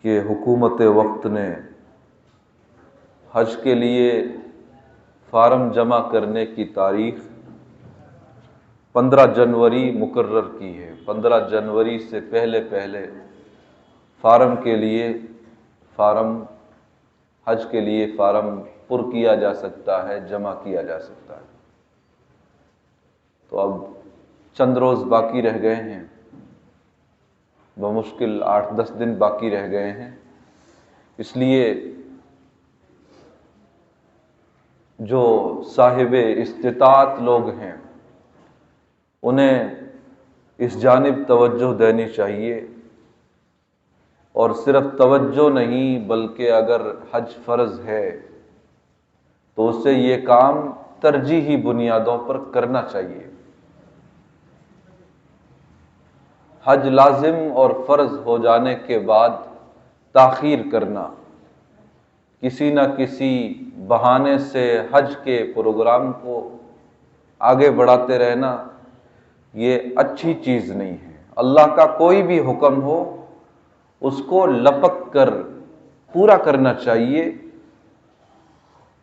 کہ حکومت وقت نے حج کے لیے فارم جمع کرنے کی تاریخ 15 جنوری مقرر کی ہے۔ 15 جنوری سے پہلے فارم کے لیے حج کے لیے فارم پر کیا جا سکتا ہے، جمع کیا جا سکتا ہے۔ تو اب چند روز باقی رہ گئے ہیں، بمشکل 8-10 دن باقی رہ گئے ہیں۔ اس لیے جو صاحب استطاعت لوگ ہیں انہیں اس جانب توجہ دینی چاہیے، اور صرف توجہ نہیں بلکہ اگر حج فرض ہے تو اسے یہ کام ترجیحی بنیادوں پر کرنا چاہیے۔ حج لازم اور فرض ہو جانے کے بعد تاخیر کرنا، کسی نہ کسی بہانے سے حج کے پروگرام کو آگے بڑھاتے رہنا، یہ اچھی چیز نہیں ہے۔ اللہ کا کوئی بھی حکم ہو اس کو لپک کر پورا کرنا چاہیے،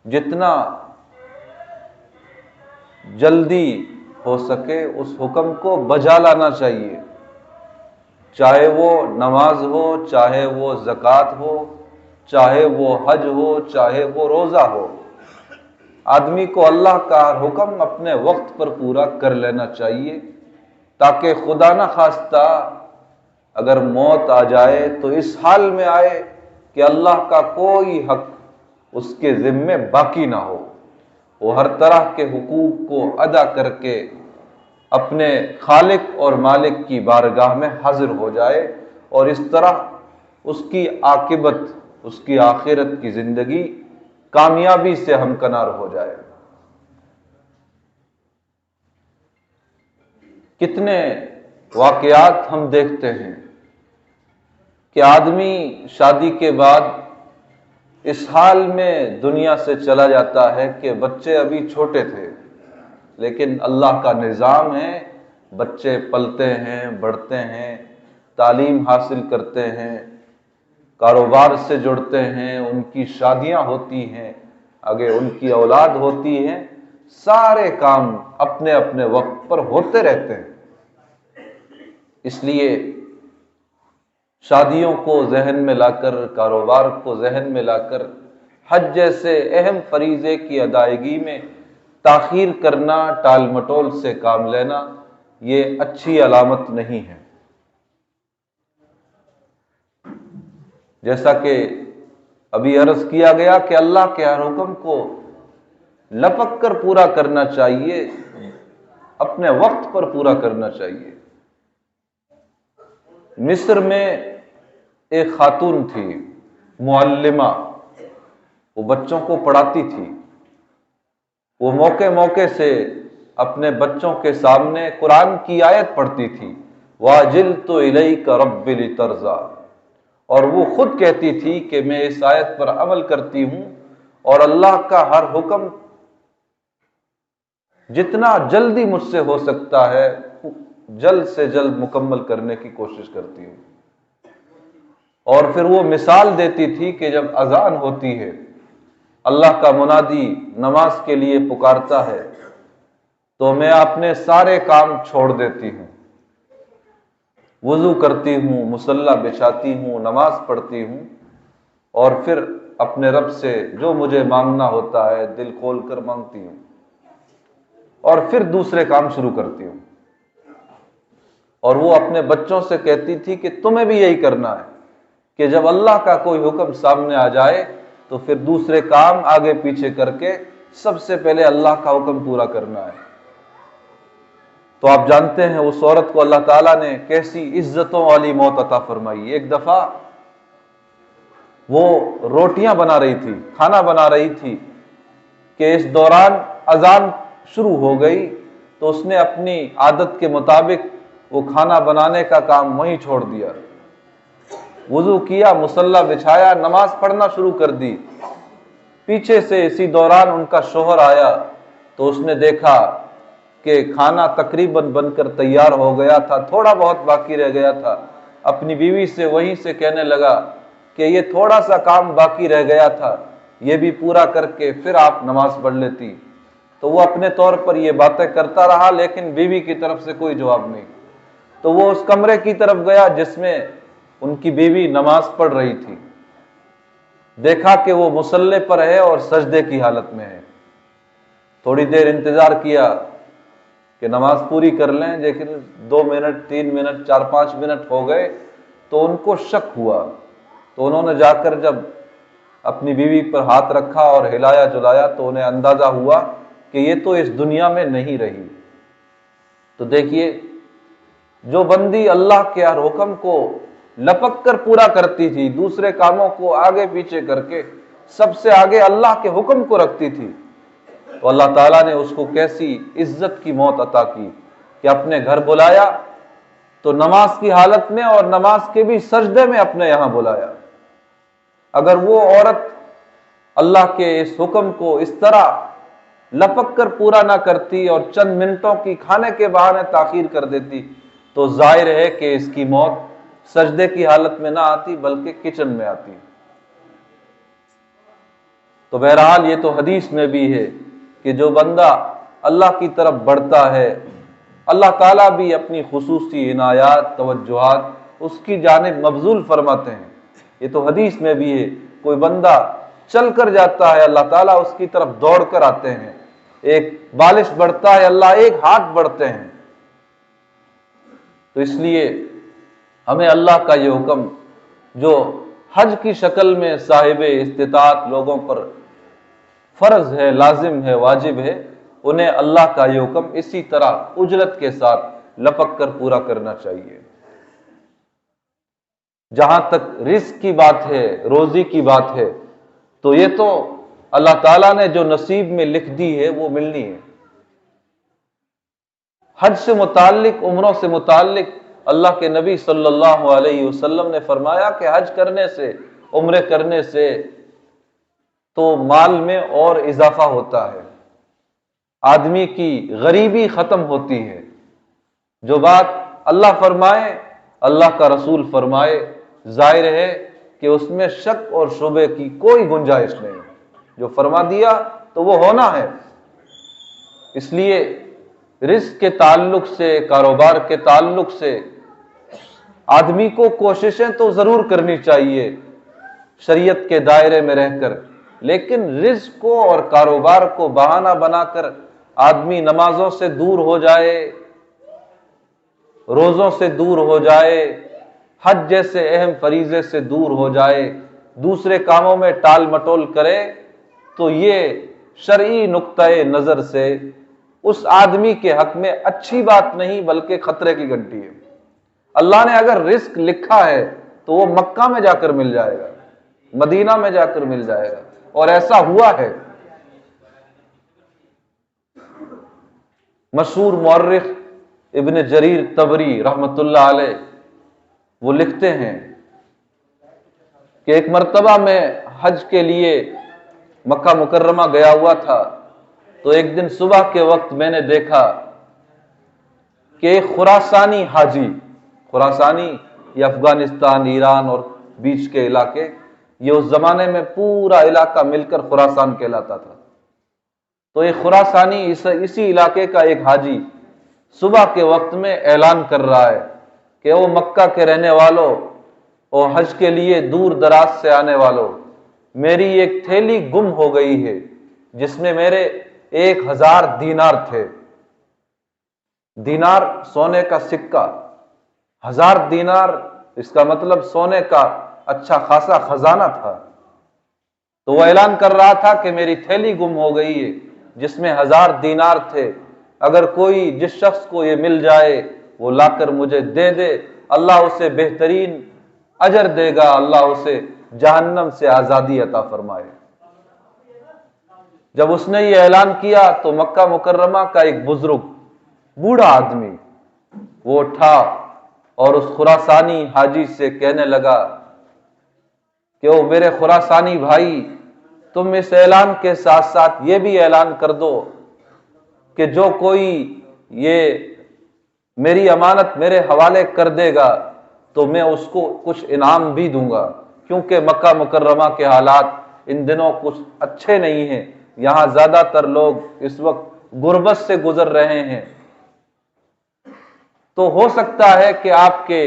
جتنا جلدی ہو سکے اس حکم کو بجا لانا چاہیے، چاہے وہ نماز ہو، چاہے وہ زکوٰۃ ہو، چاہے وہ حج ہو، چاہے وہ روزہ ہو۔ آدمی کو اللہ کا ہر حکم اپنے وقت پر پورا کر لینا چاہیے، تاکہ خدا نہ خواستہ اگر موت آ جائے تو اس حال میں آئے کہ اللہ کا کوئی حق اس کے ذمے باقی نہ ہو، وہ ہر طرح کے حقوق کو ادا کر کے اپنے خالق اور مالک کی بارگاہ میں حاضر ہو جائے، اور اس طرح اس کی عاقبت، اس کی آخرت کی زندگی کامیابی سے ہمکنار ہو جائے۔ کتنے واقعات ہم دیکھتے ہیں کہ آدمی شادی کے بعد اس حال میں دنیا سے چلا جاتا ہے کہ بچے ابھی چھوٹے تھے، لیکن اللہ کا نظام ہے، بچے پلتے ہیں، بڑھتے ہیں، تعلیم حاصل کرتے ہیں، کاروبار سے جڑتے ہیں، ان کی شادیاں ہوتی ہیں، آگے ان کی اولاد ہوتی ہے، سارے کام اپنے اپنے وقت پر ہوتے رہتے ہیں۔ اس لیے شادیوں کو ذہن میں لا کر، کاروبار کو ذہن میں لا کر حج جیسے اہم فریضے کی ادائیگی میں تاخیر کرنا، ٹال مٹول سے کام لینا، یہ اچھی علامت نہیں ہے۔ جیسا کہ ابھی عرض کیا گیا کہ اللہ کے ہر حکم کو لپک کر پورا کرنا چاہیے، اپنے وقت پر پورا کرنا چاہیے۔ مصر میں ایک خاتون تھی، معلمہ، وہ بچوں کو پڑھاتی تھی۔ وہ موقع موقع سے اپنے بچوں کے سامنے قرآن کی آیت پڑھتی تھی، وَعَجِلْتُ إِلَيْكَ رَبِّ لِتَرْضَىٰ، اور وہ خود کہتی تھی کہ میں اس آیت پر عمل کرتی ہوں اور اللہ کا ہر حکم جتنا جلدی مجھ سے ہو سکتا ہے جلد سے جلد مکمل کرنے کی کوشش کرتی ہوں۔ اور پھر وہ مثال دیتی تھی کہ جب اذان ہوتی ہے، اللہ کا منادی نماز کے لیے پکارتا ہے، تو میں اپنے سارے کام چھوڑ دیتی ہوں، وضو کرتی ہوں، مصلی بچھاتی ہوں، نماز پڑھتی ہوں، اور پھر اپنے رب سے جو مجھے مانگنا ہوتا ہے دل کھول کر مانگتی ہوں، اور پھر دوسرے کام شروع کرتی ہوں۔ اور وہ اپنے بچوں سے کہتی تھی کہ تمہیں بھی یہی کرنا ہے، کہ جب اللہ کا کوئی حکم سامنے آ جائے تو پھر دوسرے کام آگے پیچھے کر کے سب سے پہلے اللہ کا حکم پورا کرنا ہے۔ تو آپ جانتے ہیں اس عورت کو اللہ تعالیٰ نے کیسی عزتوں والی موت عطا فرمائی۔ ایک دفعہ وہ روٹیاں بنا رہی تھی، کھانا بنا رہی تھی کہ اس دوران اذان شروع ہو گئی، تو اس نے اپنی عادت کے مطابق وہ کھانا بنانے کا کام وہیں چھوڑ دیا، وضو کیا، مصلی بچھایا، نماز پڑھنا شروع کر دی۔ پیچھے سے اسی دوران ان کا شوہر آیا تو اس نے دیکھا کہ کھانا تقریباً بن کر تیار ہو گیا تھا، تھوڑا بہت باقی رہ گیا تھا۔ اپنی بیوی سے وہیں سے کہنے لگا کہ یہ تھوڑا سا کام باقی رہ گیا تھا، یہ بھی پورا کر کے پھر آپ نماز پڑھ لیتی۔ تو وہ اپنے طور پر یہ باتیں کرتا رہا، لیکن بیوی کی طرف سے کوئی جواب نہیں۔ تو وہ اس کمرے کی طرف گیا جس میں ان کی بیوی نماز پڑھ رہی تھی، دیکھا کہ وہ مصلی پر ہے اور سجدے کی حالت میں ہے۔ تھوڑی دیر انتظار کیا کہ نماز پوری کر لیں، لیکن 2 منٹ 3 منٹ 4-5 منٹ ہو گئے تو ان کو شک ہوا۔ تو انہوں نے جا کر جب اپنی بیوی پر ہاتھ رکھا اور ہلایا جلایا تو انہیں اندازہ ہوا کہ یہ تو اس دنیا میں نہیں رہی۔ تو دیکھیے، جو بندی اللہ کے ہر حکم کو لپک کر پورا کرتی تھی، دوسرے کاموں کو آگے پیچھے کر کے سب سے آگے اللہ کے حکم کو رکھتی تھی، تو اللہ تعالیٰ نے اس کو کیسی عزت کی موت عطا کی کہ اپنے گھر بلایا تو نماز کی حالت میں اور نماز کے بھی سجدے میں اپنے یہاں بلایا۔ اگر وہ عورت اللہ کے اس حکم کو اس طرح لپک کر پورا نہ کرتی اور چند منٹوں کی کھانے کے بہانے تاخیر کر دیتی تو ظاہر ہے کہ اس کی موت سجدے کی حالت میں نہ آتی بلکہ کچن میں آتی۔ تو بہرحال یہ تو حدیث میں بھی ہے کہ جو بندہ اللہ کی طرف بڑھتا ہے، اللہ تعالیٰ بھی اپنی خصوصی عنایات توجہات اس کی جانب مبذول فرماتے ہیں۔ یہ تو حدیث میں بھی ہے، کوئی بندہ چل کر جاتا ہے اللہ تعالیٰ اس کی طرف دوڑ کر آتے ہیں، ایک بالش بڑھتا ہے اللہ ایک ہاتھ بڑھتے ہیں۔ تو اس لیے ہمیں اللہ کا یہ حکم جو حج کی شکل میں صاحب استطاعت لوگوں پر فرض ہے، لازم ہے، واجب ہے، انہیں اللہ کا یہ حکم اسی طرح اجرت کے ساتھ لپک کر پورا کرنا چاہیے۔ جہاں تک رزق کی بات ہے، روزی کی بات ہے، تو یہ تو اللہ تعالیٰ نے جو نصیب میں لکھ دی ہے وہ ملنی ہے۔ حج سے متعلق، عمروں سے متعلق اللہ کے نبی صلی اللہ علیہ وسلم نے فرمایا کہ حج کرنے سے، عمرے کرنے سے تو مال میں اور اضافہ ہوتا ہے، آدمی کی غریبی ختم ہوتی ہے۔ جو بات اللہ فرمائے، اللہ کا رسول فرمائے، ظاہر ہے کہ اس میں شک اور شبے کی کوئی گنجائش نہیں، جو فرما دیا تو وہ ہونا ہے۔ اس لیے رزق کے تعلق سے، کاروبار کے تعلق سے آدمی کو کوششیں تو ضرور کرنی چاہیے شریعت کے دائرے میں رہ کر، لیکن رزق کو اور کاروبار کو بہانہ بنا کر آدمی نمازوں سے دور ہو جائے، روزوں سے دور ہو جائے، حج جیسے اہم فریضے سے دور ہو جائے، دوسرے کاموں میں ٹال مٹول کرے، تو یہ شرعی نقطۂ نظر سے اس آدمی کے حق میں اچھی بات نہیں بلکہ خطرے کی گھنٹی ہے۔ اللہ نے اگر رزق لکھا ہے تو وہ مکہ میں جا کر مل جائے گا، مدینہ میں جا کر مل جائے گا، اور ایسا ہوا ہے۔ مشہور مورخ ابن جریر طبری رحمۃ اللہ علیہ وہ لکھتے ہیں کہ ایک مرتبہ میں حج کے لیے مکہ مکرمہ گیا ہوا تھا، تو ایک دن صبح کے وقت میں نے دیکھا کہ ایک خراسانی حاجی، خراسانی یہ افغانستان، ایران اور بیچ کے علاقے، یہ اس زمانے میں پورا علاقہ مل کر خراسان کہلاتا تھا۔ تو ایک خراسانی اسی علاقے کا ایک حاجی صبح کے وقت میں اعلان کر رہا ہے کہ وہ مکہ کے رہنے والوں اور حج کے لیے دور دراز سے آنے والوں، میری ایک تھیلی گم ہو گئی ہے جس میں میرے 1000 دینار تھے۔ دینار سونے کا سکہ، 1000 دینار اس کا مطلب سونے کا اچھا خاصا خزانہ تھا۔ تو وہ اعلان کر رہا تھا کہ میری تھیلی گم ہو گئی ہے جس میں 1000 دینار تھے، اگر کوئی جس شخص کو یہ مل جائے وہ لا کر مجھے دے دے، اللہ اسے بہترین اجر دے گا، اللہ اسے جہنم سے آزادی عطا فرمائے۔ جب اس نے یہ اعلان کیا تو مکہ مکرمہ کا ایک بزرگ بوڑھا آدمی وہ اٹھا اور اس خراسانی حاجی سے کہنے لگا کہ او میرے خراسانی بھائی، تم اس اعلان کے ساتھ ساتھ یہ بھی اعلان کر دو کہ جو کوئی یہ میری امانت میرے حوالے کر دے گا تو میں اس کو کچھ انعام بھی دوں گا۔ کیونکہ مکہ مکرمہ کے حالات ان دنوں کچھ اچھے نہیں ہیں، یہاں زیادہ تر لوگ اس وقت غربت سے گزر رہے ہیں، تو ہو سکتا ہے کہ آپ کے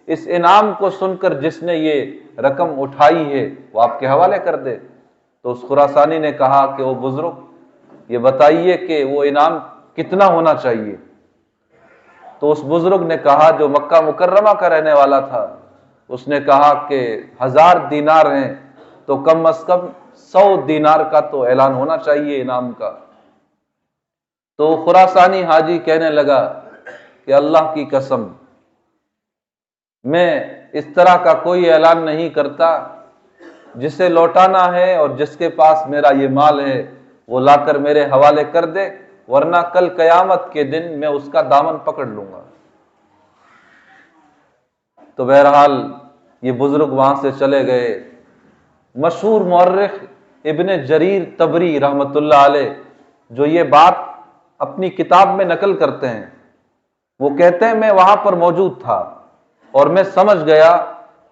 اس انعام کو سن کر جس نے یہ رقم اٹھائی ہے وہ آپ کے حوالے کر دے۔ تو اس خراسانی نے کہا کہ وہ بزرگ یہ بتائیے کہ وہ انعام کتنا ہونا چاہیے؟ تو اس بزرگ نے کہا جو مکہ مکرمہ کا رہنے والا تھا، اس نے کہا کہ 1000 دینار ہیں تو کم از کم 100 دینار کا تو اعلان ہونا چاہیے انعام کا۔ تو خراسانی حاجی کہنے لگا کہ اللہ کی قسم میں اس طرح کا کوئی اعلان نہیں کرتا، جسے لوٹانا ہے اور جس کے پاس میرا یہ مال ہے وہ لا کر میرے حوالے کر دے، ورنہ کل قیامت کے دن میں اس کا دامن پکڑ لوں گا۔ تو بہرحال یہ بزرگ وہاں سے چلے گئے۔ مشہور مورخ ابن جریر طبری رحمۃ اللہ علیہ جو یہ بات اپنی کتاب میں نقل کرتے ہیں، وہ کہتے ہیں میں وہاں پر موجود تھا اور میں سمجھ گیا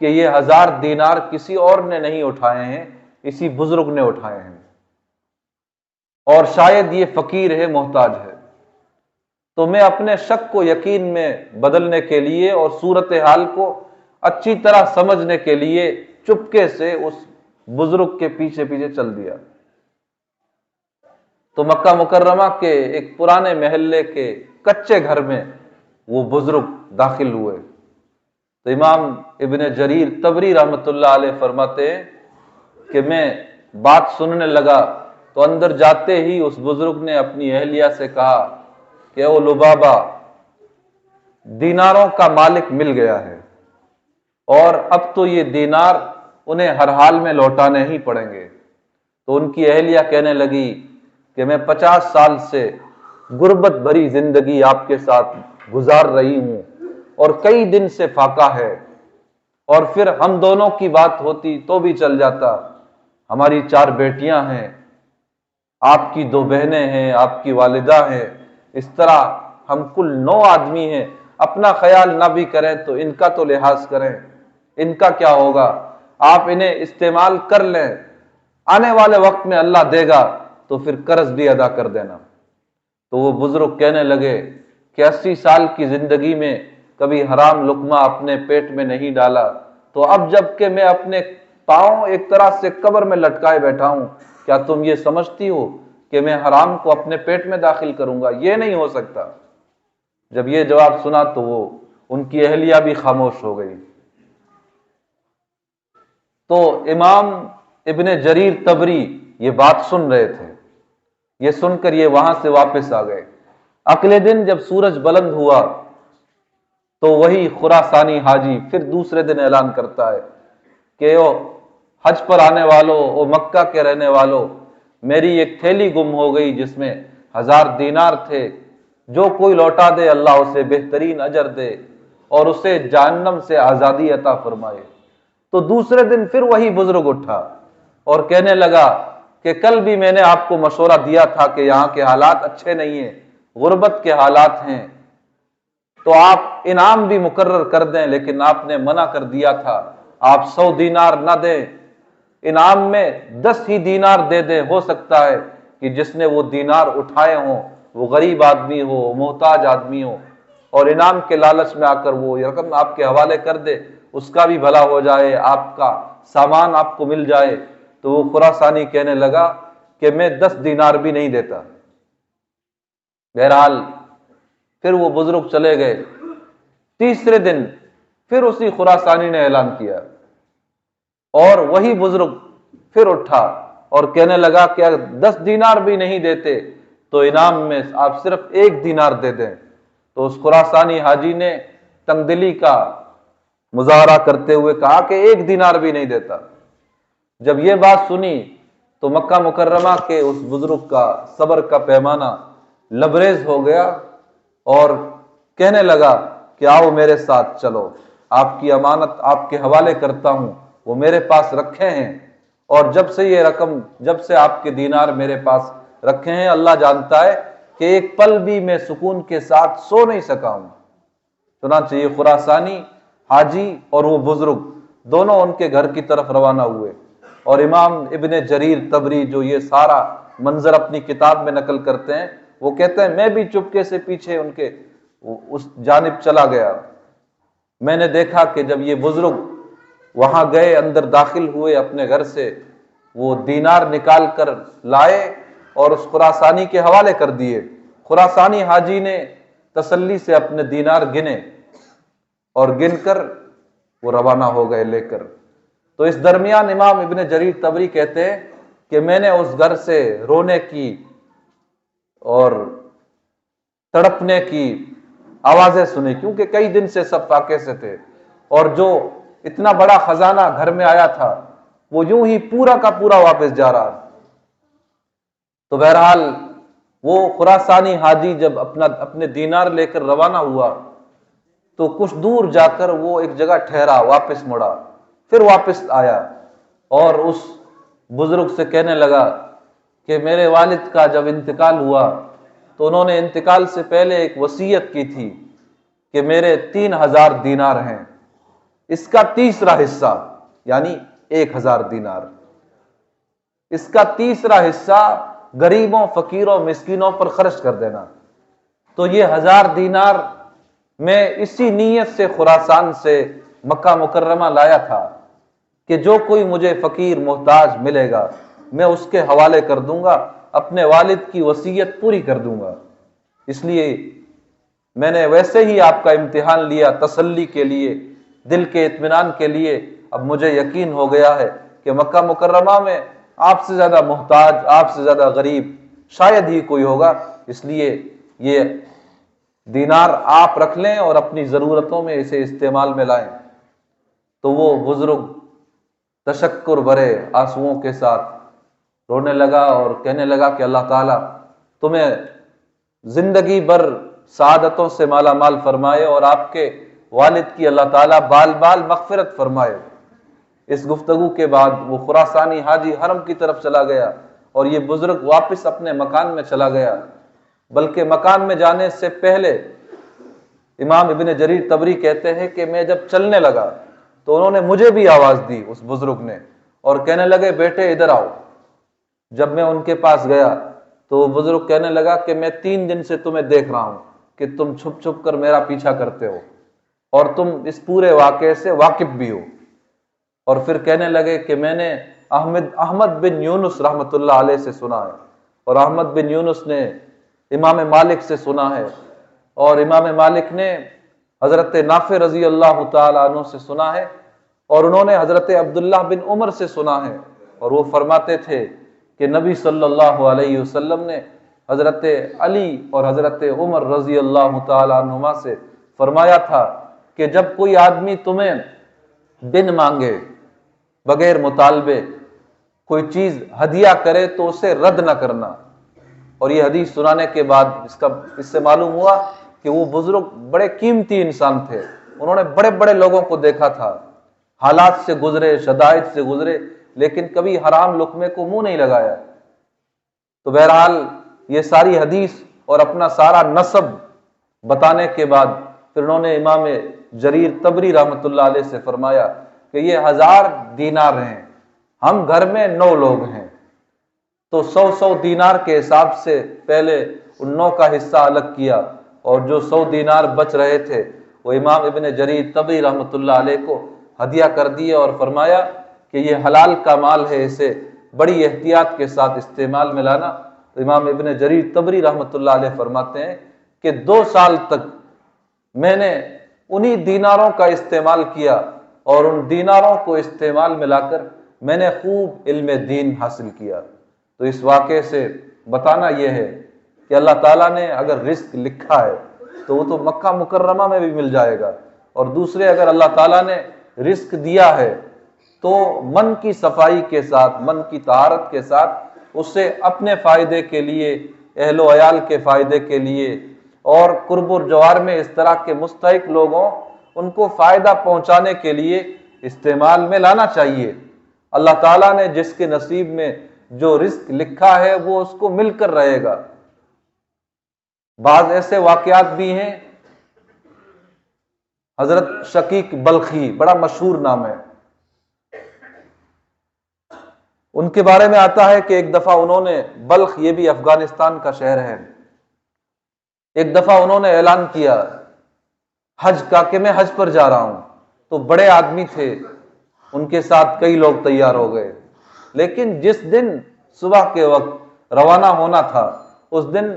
کہ یہ 1000 دینار کسی اور نے نہیں اٹھائے ہیں، اسی بزرگ نے اٹھائے ہیں، اور شاید یہ فقیر ہے، محتاج ہے۔ تو میں اپنے شک کو یقین میں بدلنے کے لیے اور صورتحال کو اچھی طرح سمجھنے کے لیے چپکے سے اس بزرگ کے پیچھے پیچھے چل دیا۔ تو مکہ مکرمہ کے ایک پرانے محلے کے کچے گھر میں وہ بزرگ داخل ہوئے۔ تو امام ابن جریر طبری رحمۃ اللہ علیہ فرماتے ہیں کہ میں بات سننے لگا تو اندر جاتے ہی اس بزرگ نے اپنی اہلیہ سے کہا کہ او لبابہ، دیناروں کا مالک مل گیا ہے اور اب تو یہ دینار انہیں ہر حال میں لوٹانے ہی پڑیں گے۔ تو ان کی اہلیہ کہنے لگی کہ میں 50 سال سے غربت بھری زندگی آپ کے ساتھ گزار رہی ہوں اور کئی دن سے فاقہ ہے، اور پھر ہم دونوں کی بات ہوتی تو بھی چل جاتا، ہماری 4 بیٹیاں ہیں، آپ کی 2 بہنیں ہیں، آپ کی والدہ ہیں، اس طرح ہم کل 9 آدمی ہیں، اپنا خیال نہ بھی کریں تو ان کا تو لحاظ کریں، ان کا کیا ہوگا، آپ انہیں استعمال کر لیں، آنے والے وقت میں اللہ دے گا تو پھر قرض بھی ادا کر دینا۔ تو وہ بزرگ کہنے لگے کہ 80 سال کی زندگی میں کبھی حرام لقمہ اپنے پیٹ میں نہیں ڈالا، تو اب جب کہ میں اپنے پاؤں ایک طرح سے قبر میں لٹکائے بیٹھا ہوں، کیا تم یہ سمجھتی ہو کہ میں حرام کو اپنے پیٹ میں داخل کروں گا؟ یہ نہیں ہو سکتا۔ جب یہ جواب سنا تو وہ ان کی اہلیہ بھی خاموش ہو گئی۔ تو امام ابن جریر طبری یہ بات سن رہے تھے، یہ سن کر یہ وہاں سے واپس آ گئے۔ اگلے دن جب سورج بلند ہوا تو وہی خراسانی حاجی پھر دوسرے دن اعلان کرتا ہے کہ او حج پر آنے والوں، او مکہ کے رہنے والوں، میری ایک تھیلی گم ہو گئی جس میں 1000 دینار تھے، جو کوئی لوٹا دے اللہ اسے بہترین اجر دے اور اسے جہنم سے آزادی عطا فرمائے۔ تو دوسرے دن پھر وہی بزرگ اٹھا اور کہنے لگا کہ کل بھی میں نے آپ کو مشورہ دیا تھا کہ یہاں کے حالات اچھے نہیں ہیں، غربت کے حالات ہیں، تو آپ انعام بھی مقرر کر دیں، لیکن آپ نے منع کر دیا تھا، آپ 100 دینار نہ دیں، انعام میں 10 ہی دینار دے دیں، ہو سکتا ہے کہ جس نے وہ دینار اٹھائے ہوں وہ غریب آدمی ہو، محتاج آدمی ہو، اور انعام کے لالچ میں آ کر وہ یہ رقم آپ کے حوالے کر دے، اس کا بھی بھلا ہو جائے، آپ کا سامان آپ کو مل جائے۔ تو وہ خراسانی کہنے لگا کہ میں 10 دینار بھی نہیں دیتا۔ بہرحال پھر وہ بزرگ چلے گئے۔ تیسرے دن پھر اسی خراسانی نے اعلان کیا اور وہی بزرگ پھر اٹھا اور کہنے لگا کہ اگر 10 دینار بھی نہیں دیتے تو انعام میں آپ صرف 1 دینار دے دیں۔ تو اس خراسانی حاجی نے تنگ دلی کا مظاہرہ کرتے ہوئے کہا کہ 1 دینار بھی نہیں دیتا۔ جب یہ بات سنی تو مکہ مکرمہ کے اس بزرگ کا صبر کا پیمانہ لبریز ہو گیا اور کہنے لگا کہ آؤ میرے ساتھ چلو، آپ کی امانت آپ کے حوالے کرتا ہوں، وہ میرے پاس رکھے ہیں، اور جب سے یہ رقم، جب سے آپ کے دینار میرے پاس رکھے ہیں، اللہ جانتا ہے کہ ایک پل بھی میں سکون کے ساتھ سو نہیں سکا ہوں۔ چنانچہ یہ خراسانی حاجی اور وہ بزرگ دونوں ان کے گھر کی طرف روانہ ہوئے۔ اور امام ابن جریر طبری جو یہ سارا منظر اپنی کتاب میں نقل کرتے ہیں، وہ کہتے ہیں میں بھی چپکے سے پیچھے ان کے اس جانب چلا گیا۔ میں نے دیکھا کہ جب یہ بزرگ وہاں گئے، اندر داخل ہوئے اپنے گھر سے، وہ دینار نکال کر لائے اور اس خراسانی کے حوالے کر دیے۔ خراسانی حاجی نے تسلی سے اپنے دینار گنے اور گن کر وہ روانہ ہو گئے لے کر۔ تو اس درمیان امام ابن جریر طبری کہتے ہیں کہ میں نے اس گھر سے رونے کی اور تڑپنے کی آوازیں سنی، کیونکہ کئی دن سے سب فاقے سے تھے، اور جو اتنا بڑا خزانہ گھر میں آیا تھا وہ یوں ہی پورا کا پورا واپس جا رہا۔ تو بہرحال وہ خراسانی حاجی جب اپنے دینار لے کر روانہ ہوا تو کچھ دور جا کر وہ ایک جگہ ٹھہرا، واپس مڑا، پھر واپس آیا اور اس بزرگ سے کہنے لگا کہ میرے والد کا جب انتقال ہوا تو انہوں نے انتقال سے پہلے ایک وصیت کی تھی کہ میرے 3000 دینار ہیں، اس کا تیسرا حصہ یعنی 1000 دینار، اس کا تیسرا حصہ غریبوں، فقیروں، مسکینوں پر خرچ کر دینا۔ تو یہ 1000 دینار میں اسی نیت سے خراسان سے مکہ مکرمہ لایا تھا کہ جو کوئی مجھے فقیر محتاج ملے گا میں اس کے حوالے کر دوں گا، اپنے والد کی وصیت پوری کر دوں گا۔ اس لیے میں نے ویسے ہی آپ کا امتحان لیا تسلی کے لیے، دل کے اطمینان کے لیے۔ اب مجھے یقین ہو گیا ہے کہ مکہ مکرمہ میں آپ سے زیادہ محتاج، آپ سے زیادہ غریب شاید ہی کوئی ہوگا، اس لیے یہ دینار آپ رکھ لیں اور اپنی ضرورتوں میں اسے استعمال میں لائیں۔ تو وہ بزرگ تشکر بھرے آنسوؤں کے ساتھ رونے لگا اور کہنے لگا کہ اللہ تعالیٰ تمہیں زندگی بھر سعادتوں سے مالا مال فرمائے اور آپ کے والد کی اللہ تعالیٰ بال بال مغفرت فرمائے۔ اس گفتگو کے بعد وہ خراسانی حاجی حرم کی طرف چلا گیا اور یہ بزرگ واپس اپنے مکان میں چلا گیا۔ بلکہ مکان میں جانے سے پہلے امام ابن جریر طبری کہتے ہیں کہ میں جب چلنے لگا تو انہوں نے مجھے بھی آواز دی، اس بزرگ نے، اور کہنے لگے بیٹے ادھر آؤ۔ جب میں ان کے پاس گیا تو وہ بزرگ کہنے لگا کہ میں 3 دن سے تمہیں دیکھ رہا ہوں کہ تم چھپ چھپ کر میرا پیچھا کرتے ہو اور تم اس پورے واقعے سے واقف بھی ہو۔ اور پھر کہنے لگے کہ میں نے احمد بن یونس رحمۃ اللہ علیہ سے سنا ہے، اور احمد بن یونس نے امام مالک سے سنا ہے، اور امام مالک نے حضرت نافع رضی اللہ تعالی عنہ سے سنا ہے، اور انہوں نے حضرت عبداللہ بن عمر سے سنا ہے، اور وہ فرماتے تھے کہ نبی صلی اللہ علیہ وسلم نے حضرت علی اور حضرت عمر رضی اللہ تعالی عنہما سے فرمایا تھا کہ جب کوئی آدمی تمہیں بن مانگے، بغیر مطالبے کوئی چیز ہدیہ کرے تو اسے رد نہ کرنا۔ اور یہ حدیث سنانے کے بعد اس سے معلوم ہوا کہ وہ بزرگ بڑے قیمتی انسان تھے، انہوں نے بڑے بڑے لوگوں کو دیکھا تھا، حالات سے گزرے، شدائد سے گزرے، لیکن کبھی حرام لقمے کو منہ نہیں لگایا۔ تو بہرحال یہ ساری حدیث اور اپنا سارا نسب بتانے کے بعد پھر انہوں نے امام جریر طبری رحمۃ اللہ علیہ سے فرمایا کہ یہ 1000 دینار ہیں، ہم گھر میں 9 لوگ ہیں، تو 100 دینار کے حساب سے پہلے ان 9 کا حصہ الگ کیا، اور جو 100 دینار بچ رہے تھے وہ امام ابن جریر طبری رحمۃ اللہ علیہ کو ہدیہ کر دیے، اور فرمایا کہ یہ حلال کا مال ہے، اسے بڑی احتیاط کے ساتھ استعمال میں لانا۔ تو امام ابن جریر طبری رحمۃ اللہ علیہ فرماتے ہیں کہ 2 سال تک میں نے انہی دیناروں کا استعمال کیا، اور ان دیناروں کو استعمال میں لا کر میں نے خوب علم دین حاصل کیا۔ تو اس واقعے سے بتانا یہ ہے کہ اللہ تعالیٰ نے اگر رزق لکھا ہے تو وہ تو مکہ مکرمہ میں بھی مل جائے گا، اور دوسرے اگر اللہ تعالیٰ نے رزق دیا ہے تو من کی صفائی کے ساتھ، من کی طہارت کے ساتھ اسے اپنے فائدے کے لیے، اہل و عیال کے فائدے کے لیے، اور قرب و جوار میں اس طرح کے مستحق لوگوں ان کو فائدہ پہنچانے کے لیے استعمال میں لانا چاہیے۔ اللہ تعالیٰ نے جس کے نصیب میں جو رزق لکھا ہے وہ اس کو مل کر رہے گا۔ بعض ایسے واقعات بھی ہیں، حضرت شقیق بلخی بڑا مشہور نام ہے، ان کے بارے میں آتا ہے کہ ایک دفعہ انہوں نے بلخ، یہ بھی افغانستان کا شہر ہے، ایک دفعہ انہوں نے اعلان کیا حج کا کہ میں حج پر جا رہا ہوں، تو بڑے آدمی تھے، ان کے ساتھ کئی لوگ تیار ہو گئے، لیکن جس دن صبح کے وقت روانہ ہونا تھا اس دن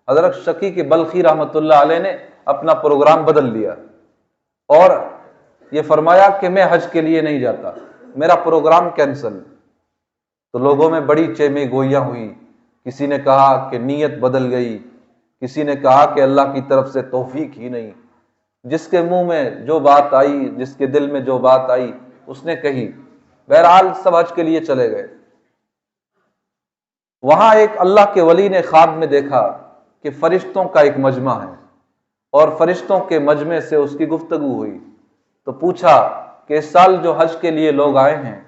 حضرت شقیق بلخی رحمۃ اللہ علیہ نے اپنا پروگرام بدل لیا اور یہ فرمایا کہ میں حج کے لیے نہیں جاتا، میرا پروگرام کینسل۔ تو لوگوں میں بڑی چیمے گوئیاں ہوئی، کسی نے کہا کہ نیت بدل گئی، کسی نے کہا کہ اللہ کی طرف سے توفیق ہی نہیں، جس کے منہ میں جو بات آئی، جس کے دل میں جو بات آئی اس نے کہی۔ بہرحال سب حج کے لیے چلے گئے۔ وہاں ایک اللہ کے ولی نے خواب میں دیکھا کہ فرشتوں کا ایک مجمع ہے، اور فرشتوں کے مجمع سے اس کی گفتگو ہوئی، تو پوچھا کہ اس سال جو حج کے لیے لوگ آئے ہیں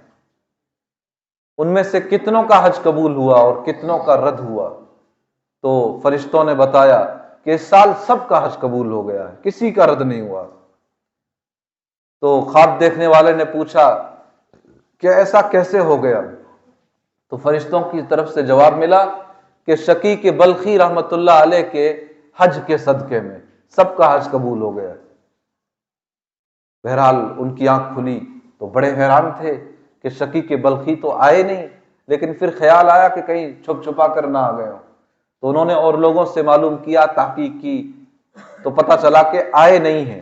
ان میں سے کتنوں کا حج قبول ہوا اور کتنوں کا رد ہوا؟ تو فرشتوں نے بتایا کہ اس سال سب کا حج قبول ہو گیا ہے، کسی کا رد نہیں ہوا۔ تو خواب دیکھنے والے نے پوچھا کہ ایسا کیسے ہو گیا؟ تو فرشتوں کی طرف سے جواب ملا کہ شقیق بلخی رحمت اللہ علیہ کے حج کے صدقے میں سب کا حج قبول ہو گیا۔ بہرحال ان کی آنکھ کھلی تو بڑے حیران تھے کہ شقیق بلخی تو آئے نہیں، لیکن پھر خیال آیا کہ کہیں چھپ چھپا کر نہ آ گئے ہوں، تو انہوں نے اور لوگوں سے معلوم کیا، تحقیق کی، تو پتہ چلا کہ آئے نہیں ہیں۔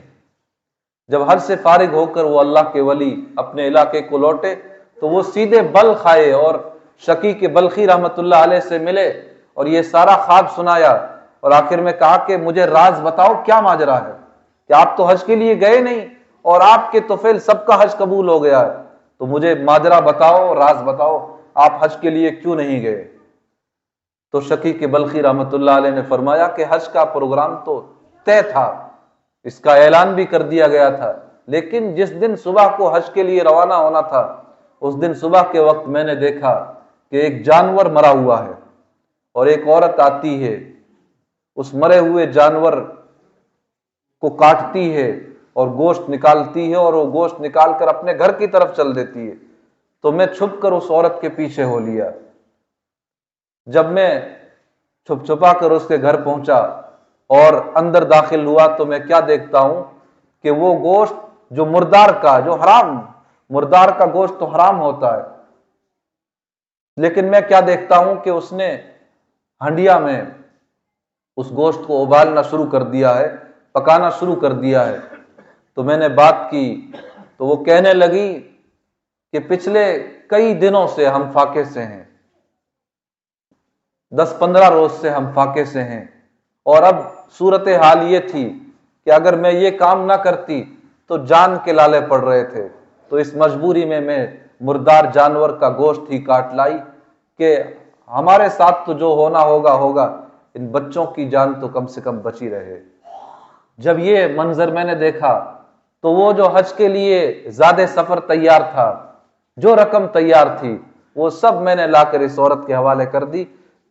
جب حج سے فارغ ہو کر وہ اللہ کے ولی اپنے علاقے کو لوٹے تو وہ سیدھے بلخ آئے اور شقیق بلخی رحمت اللہ علیہ سے ملے اور یہ سارا خواب سنایا، اور آخر میں کہا کہ مجھے راز بتاؤ کیا ماجرا ہے کہ آپ تو حج کے لیے گئے نہیں اور آپ کے طفیل سب کا حج قبول ہو گیا ہے، تو مجھے ماجرا بتاؤ، راز بتاؤ، آپ حج کے لیے کیوں نہیں گئے؟ تو شقیق بلخی رحمت اللہ علیہ نے فرمایا کہ حج کا پروگرام تو طے تھا، اس کا اعلان بھی کر دیا گیا تھا، لیکن جس دن صبح کو حج کے لیے روانہ ہونا تھا اس دن صبح کے وقت میں نے دیکھا کہ ایک جانور مرا ہوا ہے، اور ایک عورت آتی ہے اس مرے ہوئے جانور کو کاٹتی ہے اور گوشت نکالتی ہے، اور وہ گوشت نکال کر اپنے گھر کی طرف چل دیتی ہے۔ تو میں چھپ کر اس عورت کے پیچھے ہو لیا۔ جب میں چھپ چھپا کر اس کے گھر پہنچا اور اندر داخل ہوا تو میں کیا دیکھتا ہوں کہ وہ گوشت جو مردار کا، جو حرام، مردار کا گوشت تو حرام ہوتا ہے، لیکن میں کیا دیکھتا ہوں کہ اس نے ہنڈیا میں اس گوشت کو ابالنا شروع کر دیا ہے، پکانا شروع کر دیا ہے۔ تو میں نے بات کی تو وہ کہنے لگی کہ پچھلے کئی دنوں سے ہم فاقے سے ہیں، 10-15 روز سے ہم فاقے سے ہیں، اور اب صورتحال یہ تھی کہ اگر میں یہ کام نہ کرتی تو جان کے لالے پڑ رہے تھے، تو اس مجبوری میں مردار جانور کا گوشت ہی کاٹ لائی کہ ہمارے ساتھ تو جو ہونا ہوگا ہوگا، ان بچوں کی جان تو کم سے کم بچی رہے۔ جب یہ منظر میں نے دیکھا تو وہ جو حج کے لیے زیادہ سفر تیار تھا، جو رقم تیار تھی، وہ سب میں نے لا کر اس عورت کے حوالے کر دی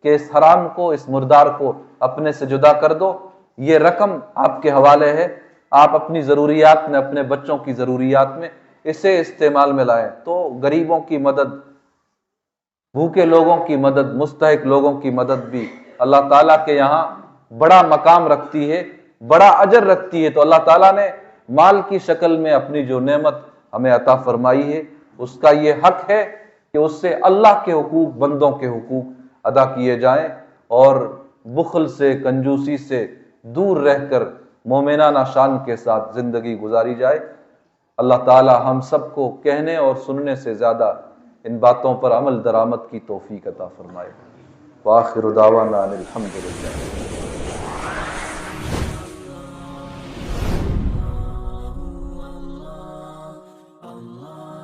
کہ اس حرام کو، اس مردار کو اپنے سے جدا کر دو، یہ رقم آپ کے حوالے ہے، آپ اپنی ضروریات میں، اپنے بچوں کی ضروریات میں اسے استعمال میں لائیں۔ تو غریبوں کی مدد، بھوکے لوگوں کی مدد، مستحق لوگوں کی مدد بھی اللہ تعالیٰ کے یہاں بڑا مقام رکھتی ہے، بڑا اجر رکھتی ہے۔ تو اللہ تعالیٰ نے مال کی شکل میں اپنی جو نعمت ہمیں عطا فرمائی ہے اس کا یہ حق ہے کہ اس سے اللہ کے حقوق، بندوں کے حقوق ادا کیے جائیں، اور بخل سے، کنجوسی سے دور رہ کر مومنانہ شان کے ساتھ زندگی گزاری جائے۔ اللہ تعالی ہم سب کو کہنے اور سننے سے زیادہ ان باتوں پر عمل درآمد کی توفیق عطا فرمائے۔ وآخر دعوانا ان الحمد للہ۔